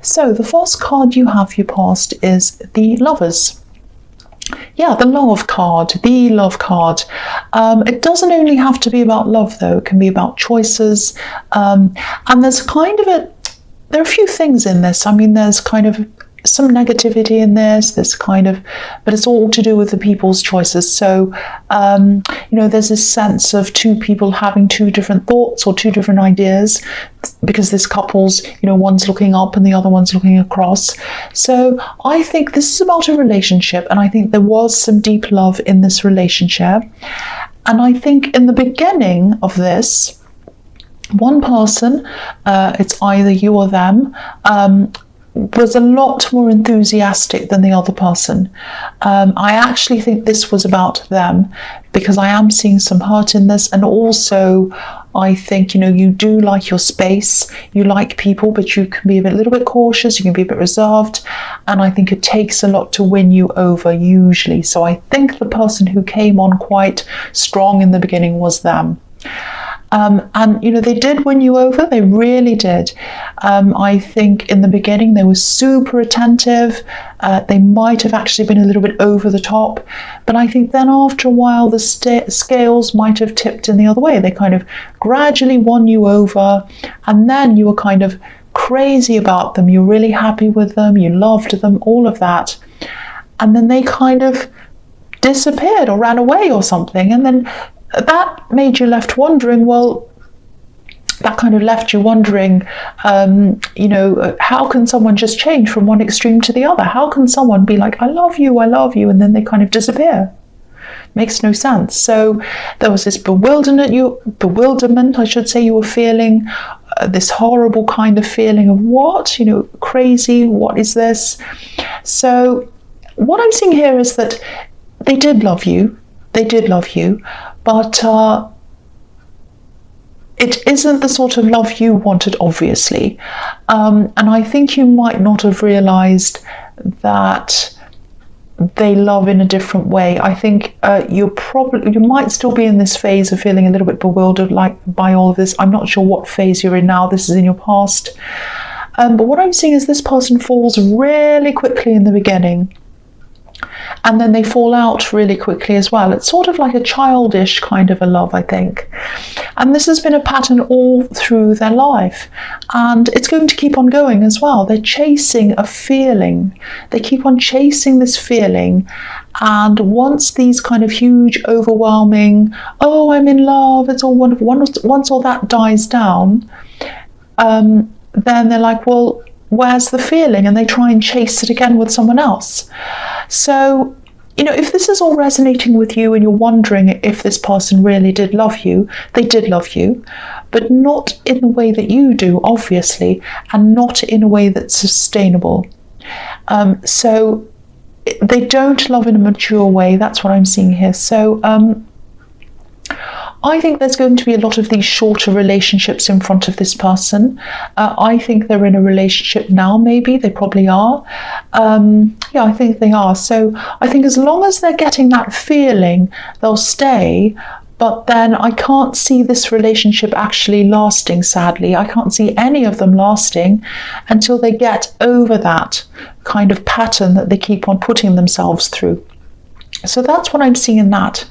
So the first card you have for your past is the Lovers. Yeah, the love card, the love card. It doesn't only have to be about love, though. It can be about choices. And there's there are a few things in this. I mean, there's kind of some negativity in this. But it's all to do with the people's choices. So, there's this sense of two people having two different thoughts or two different ideas, because this couple's, one's looking up and the other one's looking across. So I think this is about a relationship, and I think there was some deep love in this relationship. And I think in the beginning of this, one person, it's either you or them, was a lot more enthusiastic than the other person. I actually think this was about them, because I am seeing some hurt in this. And also, I think, you do like your space, you like people, but you can be a little bit cautious, you can be a bit reserved. And I think it takes a lot to win you over, usually. So I think the person who came on quite strong in the beginning was them. And they did win you over. They really did. I think in the beginning they were super attentive. They might have actually been a little bit over the top, but I think then after a while the scales might have tipped in the other way. They kind of gradually won you over, and then you were kind of crazy about them. You're really happy with them. You loved them, all of that, and then they kind of disappeared or ran away or something, and then that made you left wondering, that kind of left you wondering, how can someone just change from one extreme to the other? How can someone be like, I love you, and then they kind of disappear? Makes no sense. So there was this bewilderment, I should say, you were feeling, this horrible kind of feeling of what, crazy, what is this? So what I'm seeing here is that they did love you, but it isn't the sort of love you wanted, obviously. And I think you might not have realized that they love in a different way. I think you might still be in this phase of feeling a little bit bewildered by all of this. I'm not sure what phase you're in now. This is in your past. But what I'm seeing is this person falls really quickly in the beginning, and then they fall out really quickly as well. It's sort of like a childish kind of a love, I think. And this has been a pattern all through their life. And it's going to keep on going as well. They're chasing a feeling. They keep on chasing this feeling. And once these kind of huge, overwhelming, oh, I'm in love, it's all wonderful, once all that dies down, then they're like, well, where's the feeling? And they try and chase it again with someone else. So, if this is all resonating with you and you're wondering if this person really did love you, they did love you, but not in the way that you do, obviously, and not in a way that's sustainable. So they don't love in a mature way. That's what I'm seeing here. So I think there's going to be a lot of these shorter relationships in front of this person. I think they're in a relationship now, maybe. They probably are. I think they are. So I think as long as they're getting that feeling, they'll stay. But then I can't see this relationship actually lasting, sadly. I can't see any of them lasting until they get over that kind of pattern that they keep on putting themselves through. So that's what I'm seeing in that.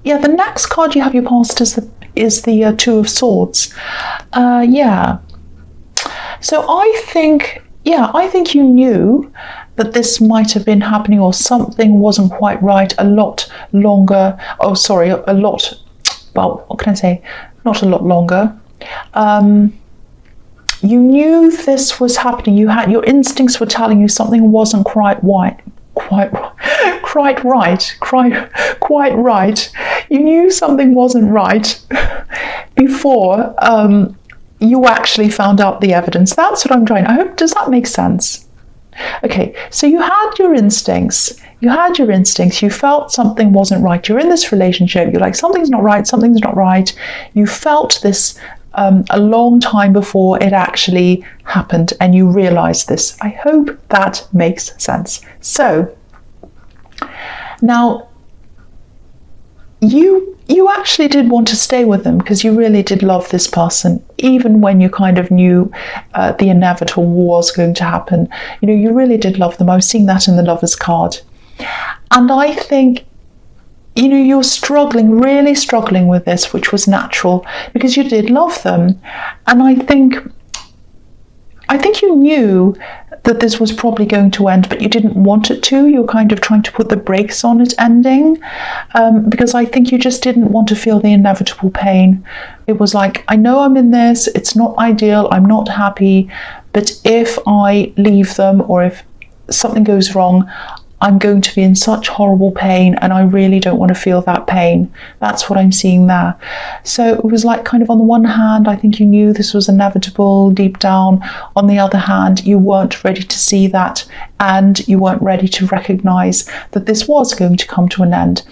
The next card you have your past is the Two of Swords. So I think you knew that this might have been happening, or something wasn't quite right a lot longer. Oh, sorry, what can I say? Not a lot longer. You knew this was happening. Your instincts were telling you something wasn't quite right. You knew something wasn't right before you actually found out the evidence. That's what I'm trying. Does that make sense? Okay, so you had your instincts. You felt something wasn't right. You're in this relationship. You're like, something's not right. You felt this a long time before it actually happened, and you realized this. I hope that makes sense. So now you actually did want to stay with them because you really did love this person, even when you kind of knew the inevitable was going to happen. You really did love them. I was seeing that in the Lovers card. And I think, you're struggling, really struggling with this, which was natural because you did love them. And I think you knew that this was probably going to end, but you didn't want it to. You were kind of trying to put the brakes on it ending, because I think you just didn't want to feel the inevitable pain. It was like, I know I'm in this, it's not ideal, I'm not happy, but if I leave them or if something goes wrong, I'm going to be in such horrible pain, and I really don't want to feel that pain. That's what I'm seeing there. So it was like, kind of, on the one hand, I think you knew this was inevitable deep down. On the other hand, you weren't ready to see that, and you weren't ready to recognize that this was going to come to an end.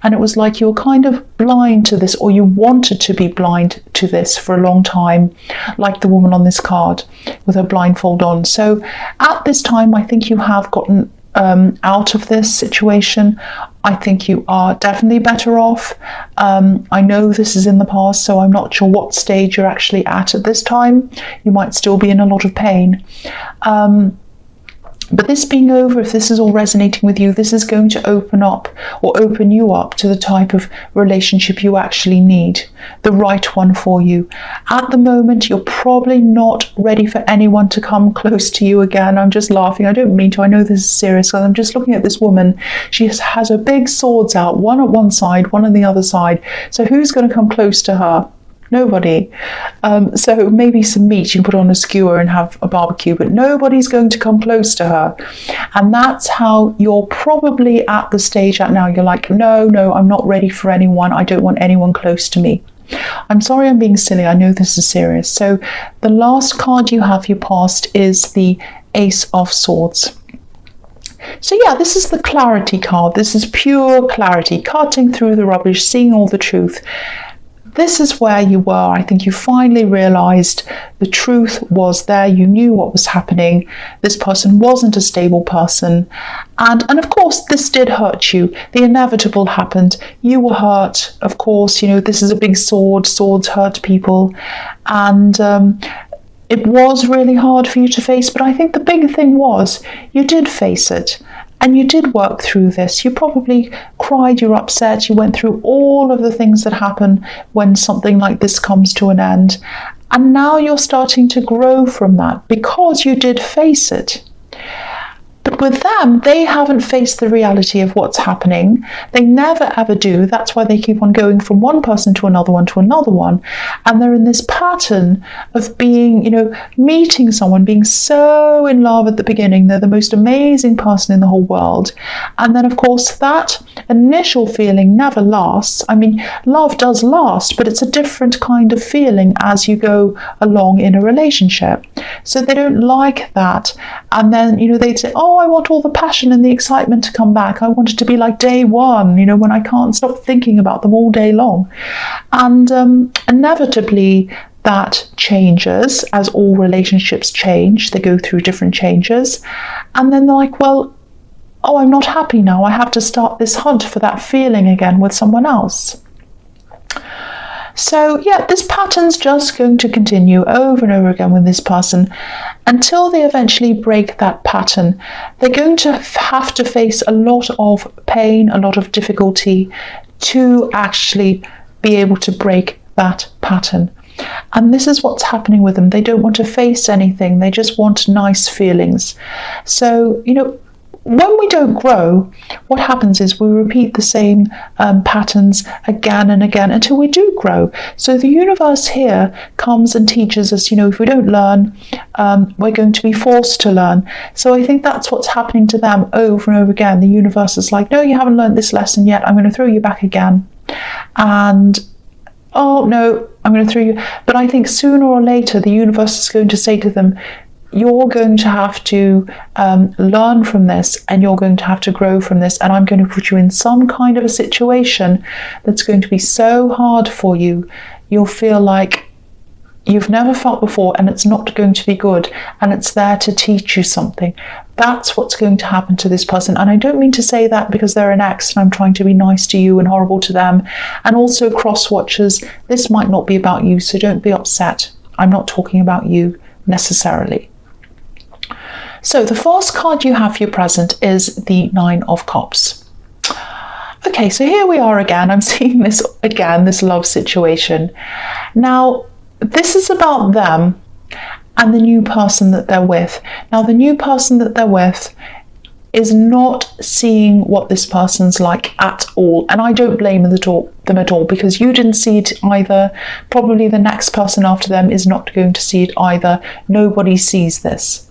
And it was like you were kind of blind to this, or you wanted to be blind to this for a long time, like the woman on this card with her blindfold on. So at this time, I think you have gotten out of this situation. I think you are definitely better off. I know this is in the past, so I'm not sure what stage you're actually at this time. You might still be in a lot of pain. But this being over, if this is all resonating with you, this is going to open up or open you up to the type of relationship you actually need, the right one for you. At the moment, you're probably not ready for anyone to come close to you again. I'm just laughing. I don't mean to. I know this is serious. I'm just looking at this woman. She has her big swords out, one at one side, one on the other side. So who's going to come close to her? Nobody. So maybe some meat, you can put on a skewer and have a barbecue, but nobody's going to come close to her. And that's how you're probably at the stage at now. You're like, no, I'm not ready for anyone. I don't want anyone close to me. I'm sorry I'm being silly. I know this is serious. So the last card you have, your past, is the Ace of Swords. So yeah, this is the clarity card. This is pure clarity, cutting through the rubbish, seeing all the truth. This is where you were. I think you finally realized the truth was there. You knew what was happening. This person wasn't a stable person. And of course, this did hurt you. The inevitable happened. You were hurt. Of course, this is a big sword. Swords hurt people. And it was really hard for you to face. But I think the big thing was you did face it. And you did work through this. You probably cried, you were upset, you went through all of the things that happen when something like this comes to an end. And now you're starting to grow from that because you did face it. But with them, they haven't faced the reality of what's happening. They never ever do. That's why they keep on going from one person to another one to another one. And they're in this pattern of being, meeting someone, being so in love at the beginning. They're the most amazing person in the whole world. And then, of course, that initial feeling never lasts. I mean, love does last, but it's a different kind of feeling as you go along in a relationship. So they don't like that. And then, they'd say, oh, I want all the passion and the excitement to come back. I want it to be like day one, when I can't stop thinking about them all day long. And inevitably, that changes as all relationships change. They go through different changes. And then they're like, well, oh, I'm not happy now. I have to start this hunt for that feeling again with someone else. So yeah, this pattern's just going to continue over and over again with this person until they eventually break that pattern. They're going to have to face a lot of pain, a lot of difficulty to actually be able to break that pattern. And this is what's happening with them. They don't want to face anything. They just want nice feelings. So, when we don't grow, what happens is we repeat the same patterns again and again until we do grow. So the universe here comes and teaches us, if we don't learn, we're going to be forced to learn. So I think that's what's happening to them over and over again. The universe is like, no, you haven't learned this lesson yet. I'm going to throw you back again. And oh, no, I'm going to throw you. But I think sooner or later, the universe is going to say to them, you're going to have to learn from this, and you're going to have to grow from this, and I'm going to put you in some kind of a situation that's going to be so hard for you. You'll feel like, you've never felt before, and it's not going to be good, and it's there to teach you something. That's what's going to happen to this person. And I don't mean to say that because they're an ex and I'm trying to be nice to you and horrible to them. And also, cross watchers, this might not be about you, so don't be upset. I'm not talking about you necessarily. So the first card you have for your present is the Nine of Cups. Okay, so here we are again. I'm seeing this again, this love situation. Now, this is about them and the new person that they're with. Now, the new person that they're with is not seeing what this person's like at all. And I don't blame them at all, because you didn't see it either. Probably the next person after them is not going to see it either. Nobody sees this.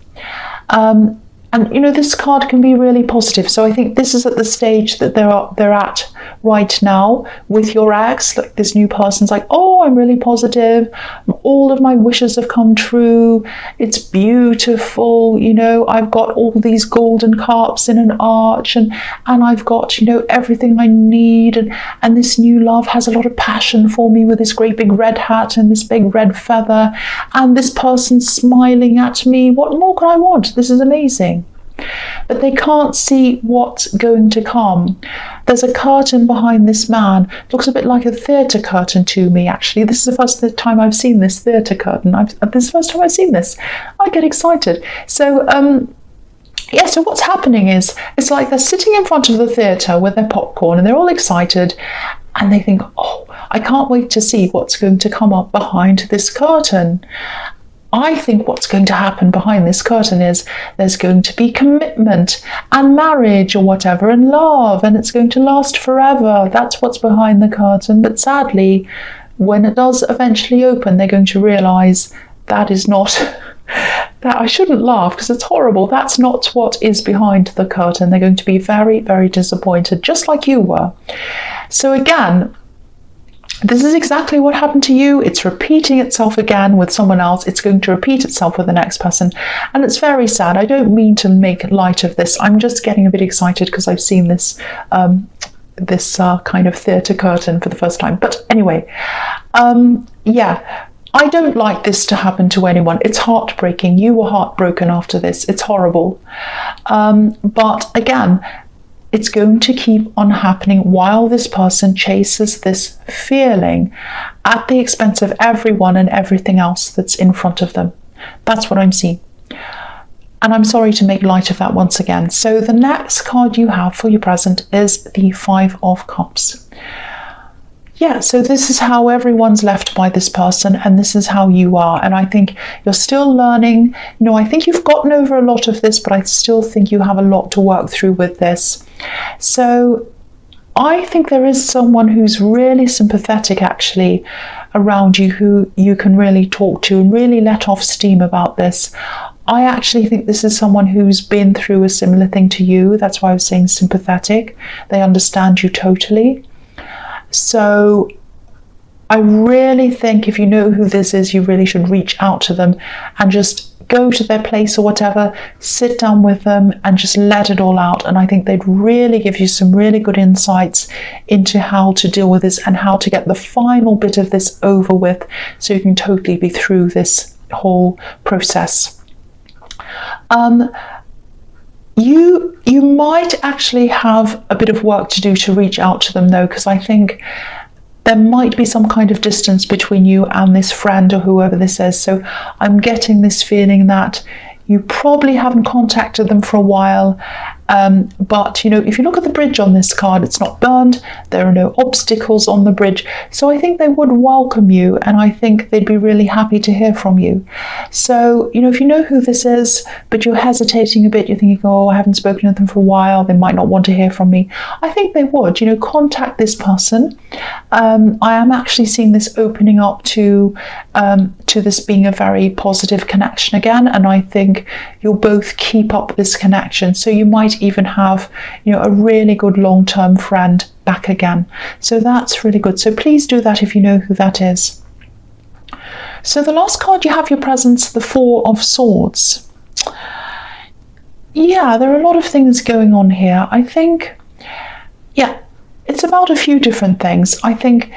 And you know, this card can be really positive. So I think this is at the stage that they're at right now with your ex. Like, this new person's like, oh, I'm really positive. All of my wishes have come true. It's beautiful. You know, I've got all these golden cups in an arch, and I've got, you know, everything I need. And this new love has a lot of passion for me with this great big red hat and this big red feather. And this person's smiling at me. What more could I want? This is amazing. But they can't see what's going to come. There's a curtain behind this man. It looks a bit like a theatre curtain to me, actually. This is the first time I've seen this theatre curtain. This is the first time I've seen this. I get excited. So, yeah, so what's happening is, it's like they're sitting in front of the theatre with their popcorn and they're all excited, and they think, oh, I can't wait to see what's going to come up behind this curtain. I think what's going to happen behind this curtain is there's going to be commitment and marriage or whatever, and love, and it's going to last forever. That's what's behind the curtain. But sadly, when it does eventually open, they're going to realise that is not, that I shouldn't laugh because it's horrible. That's not what is behind the curtain. They're going to be very, very disappointed, just like you were. So again, this is exactly what happened to you. It's repeating itself again with someone else. It's going to repeat itself with the next person. And it's very sad. I don't mean to make light of this. I'm just getting a bit excited because I've seen this kind of theatre curtain for the first time. But anyway, yeah, I don't like this to happen to anyone. It's heartbreaking. You were heartbroken after this. It's horrible. But again, it's going to keep on happening while this person chases this feeling at the expense of everyone and everything else that's in front of them. That's what I'm seeing. And I'm sorry to make light of that once again. So the next card you have for your present is the Five of Cups. Yeah, so this is how everyone's left by this person, and this is how you are. And I think you're still learning. You know, I think you've gotten over a lot of this, but I still think you have a lot to work through with this. So I think there is someone who's really sympathetic, actually, around you, who you can really talk to and really let off steam about this. I actually think this is someone who's been through a similar thing to you. That's why I was saying sympathetic. They understand you totally. So I really think if you know who this is, you really should reach out to them and just go to their place or whatever, sit down with them and just let it all out. And I think they'd really give you some really good insights into how to deal with this and how to get the final bit of this over with, so you can totally be through this whole process. You might actually have a bit of work to do to reach out to them, though, because I think there might be some kind of distance between you and this friend or whoever this is. So I'm getting this feeling that you probably haven't contacted them for a while. But, you know, if you look at the bridge on this card, it's not burned. There are no obstacles on the bridge. So I think they would welcome you, and I think they'd be really happy to hear from you. So, you know, if you know who this is, but you're hesitating a bit, you're thinking, oh, I haven't spoken to them for a while, they might not want to hear from me. I think they would, you know, contact this person. I am actually seeing this opening up to this being a very positive connection again, and I think you'll both keep up this connection. So you might even have, you know, a really good long-term friend back again. So that's really good. So please do that if you know who that is. So the last card you have your presents, the Four of Swords. Yeah, there are a lot of things going on here. I think, yeah, it's about a few different things. I think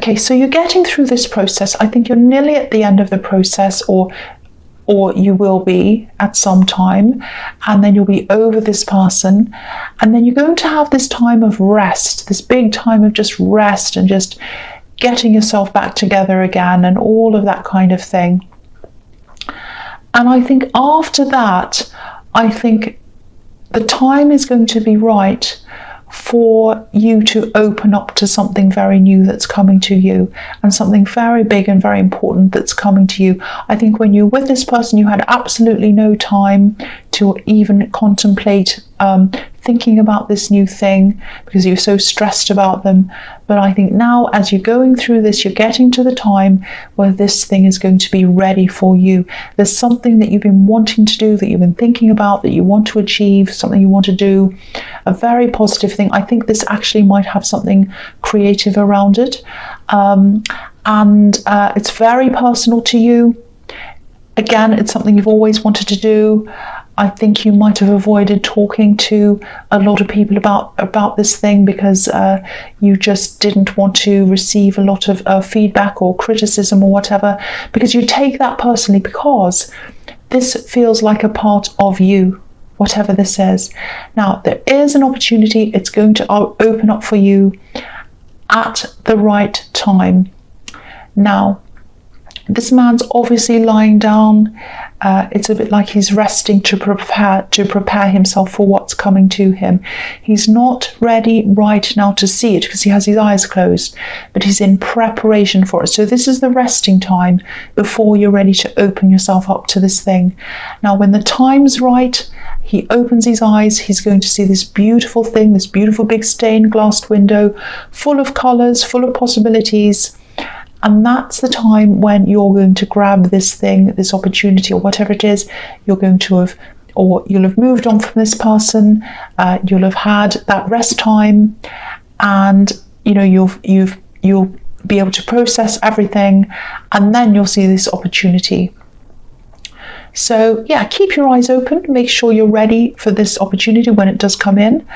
Okay, so you're getting through this process. I think you're nearly at the end of the process, or you will be at some time, and then you'll be over this person, and then you're going to have this time of rest, this big time of just rest and just getting yourself back together again and all of that kind of thing. And I think after that, I think the time is going to be right for you to open up to something very new that's coming to you, and something very big and very important that's coming to you. I think when you're with this person, you had absolutely no time to even contemplate thinking about this new thing because you're so stressed about them. But I think now, as you're going through this, you're getting to the time where this thing is going to be ready for you. There's something that you've been wanting to do, that you've been thinking about, that you want to achieve, something you want to do, a very positive thing. I think this actually might have something creative around it. It's very personal to you. Again, it's something you've always wanted to do. I think you might have avoided talking to a lot of people about this thing because you just didn't want to receive a lot of feedback or criticism or whatever, because you take that personally, because this feels like a part of you, whatever this is. Now, there is an opportunity. It's going to open up for you at the right time. Now, this man's obviously lying down. It's a bit like he's resting to prepare himself for what's coming to him. He's not ready right now to see it because he has his eyes closed, but he's in preparation for it. So this is the resting time before you're ready to open yourself up to this thing. Now, when the time's right, he opens his eyes. He's going to see this beautiful thing, this beautiful big stained glass window, full of colours, full of possibilities. And that's the time when you're going to grab this thing, this opportunity, or whatever it is. You're going to have, or you'll have moved on from this person. You'll have had that rest time, and you'll be able to process everything, and then you'll see this opportunity. So yeah, keep your eyes open. Make sure you're ready for this opportunity when it does come in.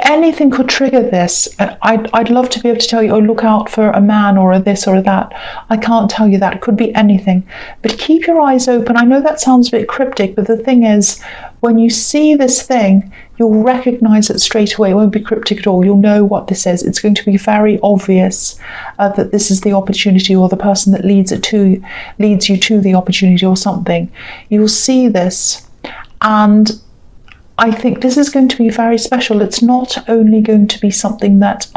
Anything could trigger this. I'd love to be able to tell you, oh, look out for a man or a this or a that. I can't tell you that. It could be anything. But keep your eyes open. I know that sounds a bit cryptic, but the thing is, when you see this thing, you'll recognize it straight away. It won't be cryptic at all. You'll know what this is. It's going to be very obvious that this is the opportunity, or the person that leads you to the opportunity, or something. You'll see this, and I think this is going to be very special. It's not only going to be something that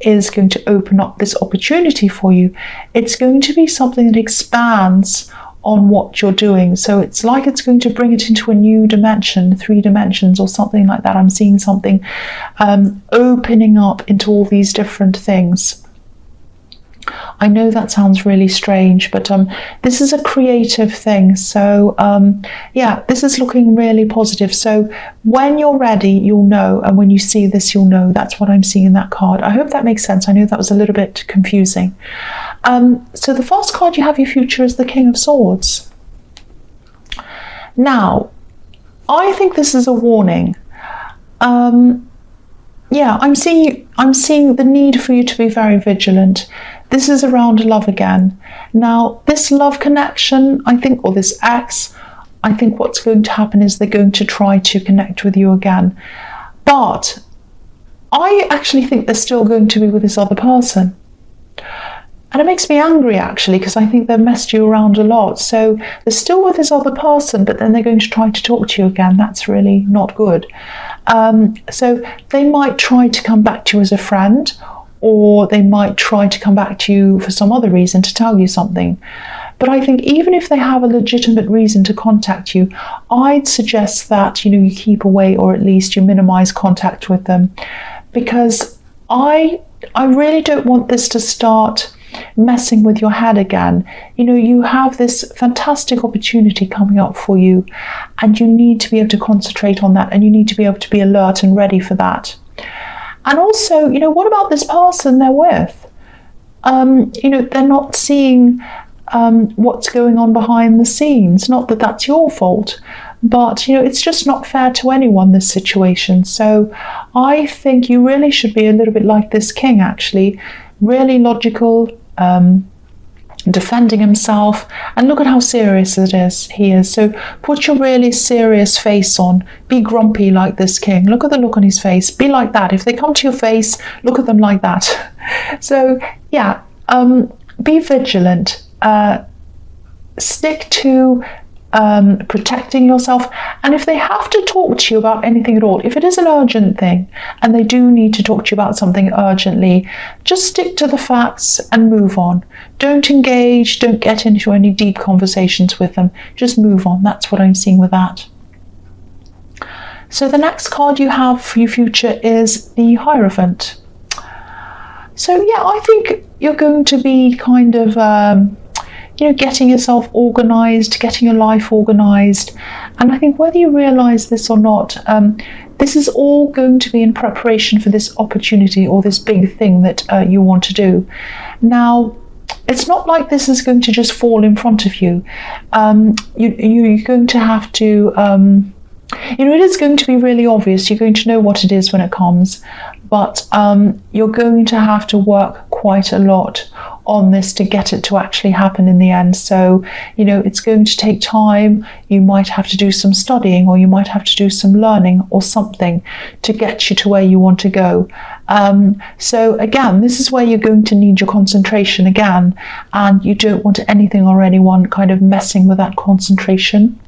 is going to open up this opportunity for you, it's going to be something that expands on what you're doing. So it's like it's going to bring it into a new dimension, 3 dimensions or something like that. I'm seeing something opening up into all these different things. I know that sounds really strange, but this is a creative thing. So yeah, this is looking really positive. So when you're ready, you'll know. And when you see this, you'll know. That's what I'm seeing in that card. I hope that makes sense. I know that was a little bit confusing. So the first card you have your future is the King of Swords. Now, I think this is a warning. Yeah, I'm seeing the need for you to be very vigilant. This is around love again. Now, this love connection, I think, or this ex, I think what's going to happen is they're going to try to connect with you again. But I actually think they're still going to be with this other person. And it makes me angry, actually, because I think they've messed you around a lot. So they're still with this other person, but then they're going to try to talk to you again. That's really not good. So they might try to come back to you as a friend, or they might try to come back to you for some other reason to tell you something. But I think even if they have a legitimate reason to contact you, I'd suggest that you keep away, or at least you minimize contact with them, because I really don't want this to start messing with your head again. You have this fantastic opportunity coming up for you, and you need to be able to concentrate on that, and you need to be able to be alert and ready for that. And also, what about this person they're with? They're not seeing what's going on behind the scenes. Not that that's your fault, but it's just not fair to anyone, this situation. So I think you really should be a little bit like this king, actually, really logical, defending himself, and look at how serious he is. So put your really serious face on, be grumpy like this king. Look at the look on his face, be like that. If they come to your face, look at them like that. So yeah, be vigilant, stick to protecting yourself, and if they have to talk to you about anything at all, if it is an urgent thing and they do need to talk to you about something urgently, just stick to the facts and move on. Don't engage, don't get into any deep conversations with them, just move on. That's what I'm seeing with that. So the next card you have for your future is the Hierophant. So yeah, I think you're going to be kind of getting yourself organized, getting your life organized. And I think whether you realize this or not, this is all going to be in preparation for this opportunity or this big thing that you want to do. Now, it's not like this is going to just fall in front of you. You're going to have to, it is going to be really obvious. You're going to know what it is when it comes, but you're going to have to work quite a lot on this to get it to actually happen in the end. So it's going to take time. You might have to do some studying, or you might have to do some learning or something to get you to where you want to go. So again, this is where you're going to need your concentration again, and you don't want anything or anyone kind of messing with that concentration.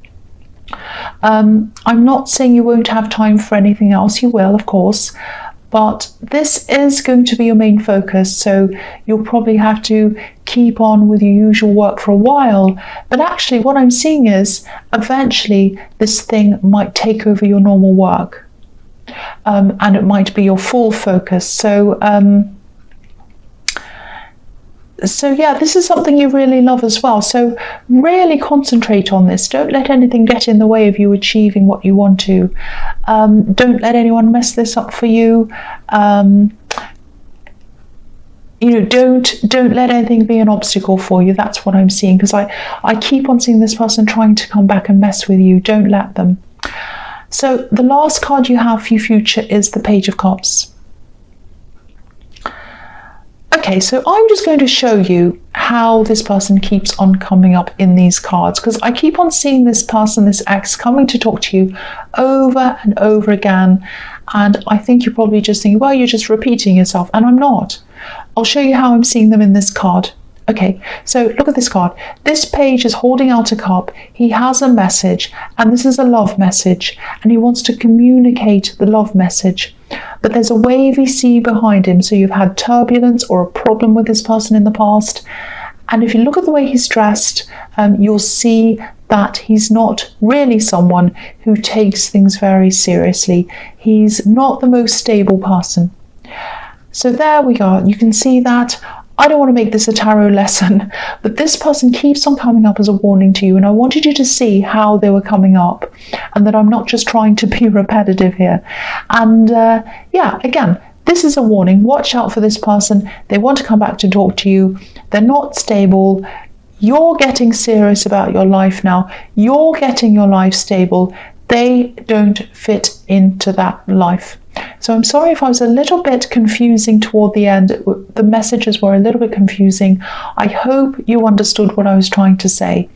I'm not saying you won't have time for anything else. You will, of course, but this is going to be your main focus, so you'll probably have to keep on with your usual work for a while. But actually what I'm seeing is eventually this thing might take over your normal work, and it might be your full focus. So yeah, this is something you really love as well. So really concentrate on this. Don't let anything get in the way of you achieving what you want to. Don't let anyone mess this up for you. Don't let anything be an obstacle for you. That's what I'm seeing, because I keep on seeing this person trying to come back and mess with you. Don't let them. So the last card you have for your future is the Page of Cups. Okay, so I'm just going to show you how this person keeps on coming up in these cards, because I keep on seeing this person, this ex, coming to talk to you over and over again. And I think you're probably just thinking, well, you're just repeating yourself, and I'm not. I'll show you how I'm seeing them in this card. Okay, so look at this card. This page is holding out a cup. He has a message, and this is a love message, and he wants to communicate the love message. But there's a wavy sea behind him, so you've had turbulence or a problem with this person in the past. And if you look at the way he's dressed, you'll see that he's not really someone who takes things very seriously. He's not the most stable person. So there we go. You can see that. I don't want to make this a tarot lesson, but this person keeps on coming up as a warning to you, and I wanted you to see how they were coming up, and that I'm not just trying to be repetitive here. And yeah, again, this is a warning. Watch out for this person. They want to come back to talk to you. They're not stable. You're getting serious about your life now. You're getting your life stable. They don't fit into that life. So I'm sorry if I was a little bit confusing toward the end. The messages were a little bit confusing. I hope you understood what I was trying to say.